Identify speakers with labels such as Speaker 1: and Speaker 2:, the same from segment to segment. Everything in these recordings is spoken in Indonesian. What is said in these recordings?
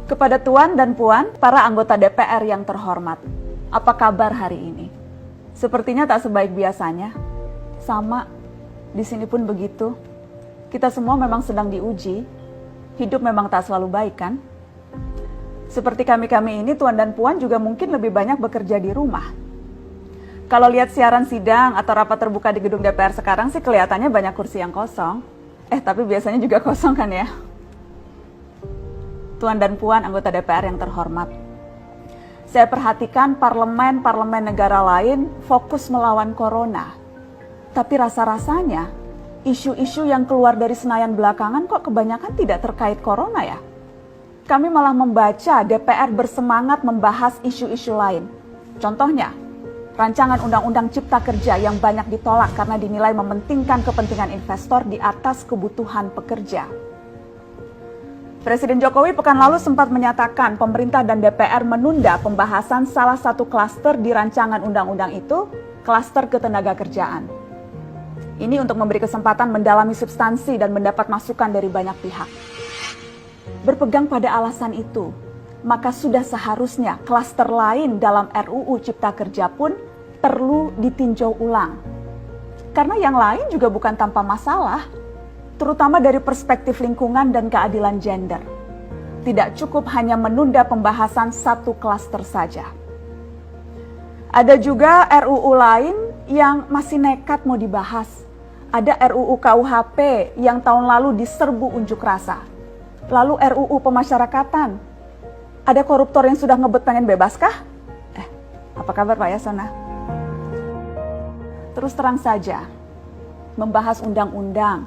Speaker 1: Kepada Tuan dan Puan, para anggota DPR yang terhormat, apa kabar hari ini? Sepertinya tak sebaik biasanya. Sama, di sini pun begitu. Kita semua memang sedang diuji. Hidup memang tak selalu baik, kan? Seperti kami-kami ini, Tuan dan Puan juga mungkin lebih banyak bekerja di rumah. Kalau lihat siaran sidang atau rapat terbuka di gedung DPR sekarang sih kelihatannya banyak kursi yang kosong. Tapi biasanya juga kosong kan ya? Tuan dan Puan anggota DPR yang terhormat, saya perhatikan parlemen-parlemen negara lain fokus melawan corona. Tapi rasa-rasanya isu-isu yang keluar dari Senayan belakangan kok kebanyakan tidak terkait corona ya? Kami malah membaca DPR bersemangat membahas isu-isu lain. Contohnya, rancangan Undang-Undang Cipta Kerja yang banyak ditolak karena dinilai mementingkan kepentingan investor di atas kebutuhan pekerja. Presiden Jokowi pekan lalu sempat menyatakan pemerintah dan DPR menunda pembahasan salah satu klaster di rancangan undang-undang itu, klaster ketenagakerjaan. Ini untuk memberi kesempatan mendalami substansi dan mendapat masukan dari banyak pihak. Berpegang pada alasan itu, maka sudah seharusnya klaster lain dalam RUU Cipta Kerja pun perlu ditinjau ulang. Karena yang lain juga bukan tanpa masalah, terutama dari perspektif lingkungan dan keadilan gender. Tidak cukup hanya menunda pembahasan satu klaster saja. Ada juga RUU lain yang masih nekat mau dibahas. Ada RUU KUHP yang tahun lalu diserbu unjuk rasa. Lalu RUU pemasyarakatan. Ada koruptor yang sudah ngebet pengen bebas kah? Apa kabar Pak Yasona? Terus terang saja, membahas undang-undang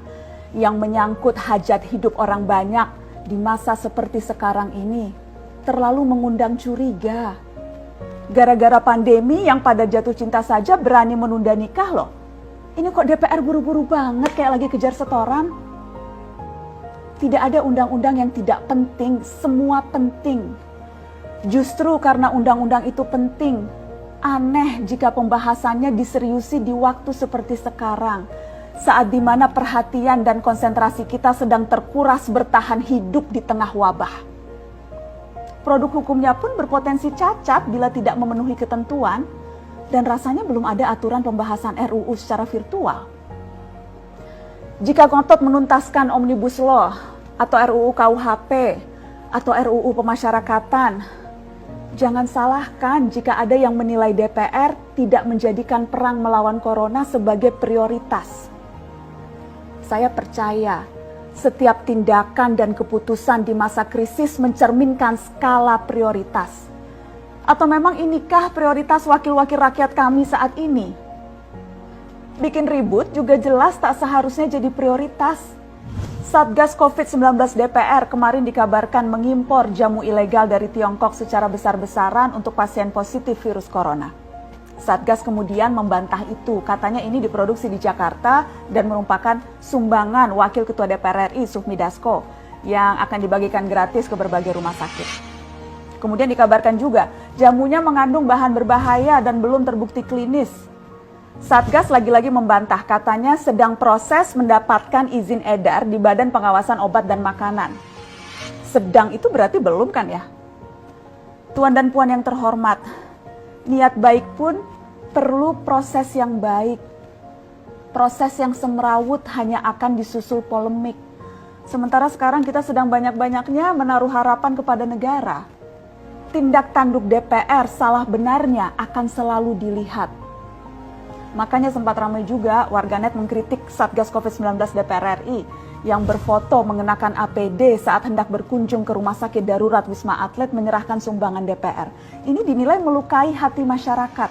Speaker 1: yang menyangkut hajat hidup orang banyak di masa seperti sekarang ini terlalu mengundang curiga. Gara-gara pandemi yang pada jatuh cinta saja berani menunda nikah loh. Ini kok DPR buru-buru banget kayak lagi kejar setoran? Tidak ada undang-undang yang tidak penting, semua penting. Justru karena undang-undang itu penting, aneh jika pembahasannya diseriusi di waktu seperti sekarang. Saat dimana perhatian dan konsentrasi kita sedang terkuras bertahan hidup di tengah wabah. Produk hukumnya pun berpotensi cacat bila tidak memenuhi ketentuan, dan rasanya belum ada aturan pembahasan RUU secara virtual. Jika ngotot menuntaskan Omnibus Law, atau RUU KUHP, atau RUU pemasyarakatan, jangan salahkan jika ada yang menilai DPR tidak menjadikan perang melawan corona sebagai prioritas. Saya percaya setiap tindakan dan keputusan di masa krisis mencerminkan skala prioritas. Atau memang inikah prioritas wakil-wakil rakyat kami saat ini? Bikin ribut juga jelas tak seharusnya jadi prioritas. Satgas COVID-19 DPR kemarin dikabarkan mengimpor jamu ilegal dari Tiongkok secara besar-besaran untuk pasien positif virus corona. Satgas kemudian membantah itu, katanya ini diproduksi di Jakarta dan merupakan sumbangan Wakil Ketua DPR RI Sufmi Dasko yang akan dibagikan gratis ke berbagai rumah sakit. Kemudian dikabarkan juga jamunya mengandung bahan berbahaya dan belum terbukti klinis. Satgas lagi-lagi membantah, katanya sedang proses mendapatkan izin edar di Badan Pengawasan Obat dan Makanan. Sedang itu berarti belum kan ya? Tuan dan Puan yang terhormat, niat baik pun perlu proses yang baik. Proses yang semrawut hanya akan disusul polemik. Sementara sekarang kita sedang banyak-banyaknya menaruh harapan kepada negara. Tindak tanduk DPR salah benarnya akan selalu dilihat. Makanya sempat ramai juga warganet mengkritik Satgas COVID-19 DPR RI yang berfoto mengenakan APD saat hendak berkunjung ke rumah sakit darurat Wisma Atlet menyerahkan sumbangan DPR. Ini dinilai melukai hati masyarakat.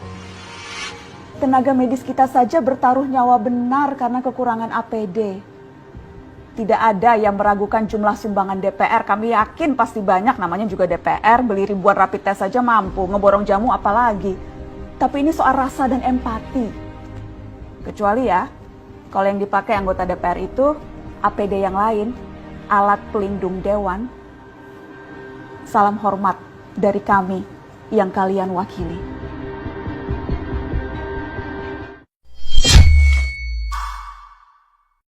Speaker 1: Tenaga medis kita saja bertaruh nyawa benar karena kekurangan APD. Tidak ada yang meragukan jumlah sumbangan DPR. Kami yakin pasti banyak, namanya juga DPR, beli ribuan rapid test saja mampu, ngeborong jamu apalagi. Tapi ini soal rasa dan empati. Kecuali ya, kalau yang dipakai anggota DPR itu APD yang lain, alat pelindung dewan. Salam hormat dari kami yang kalian wakili.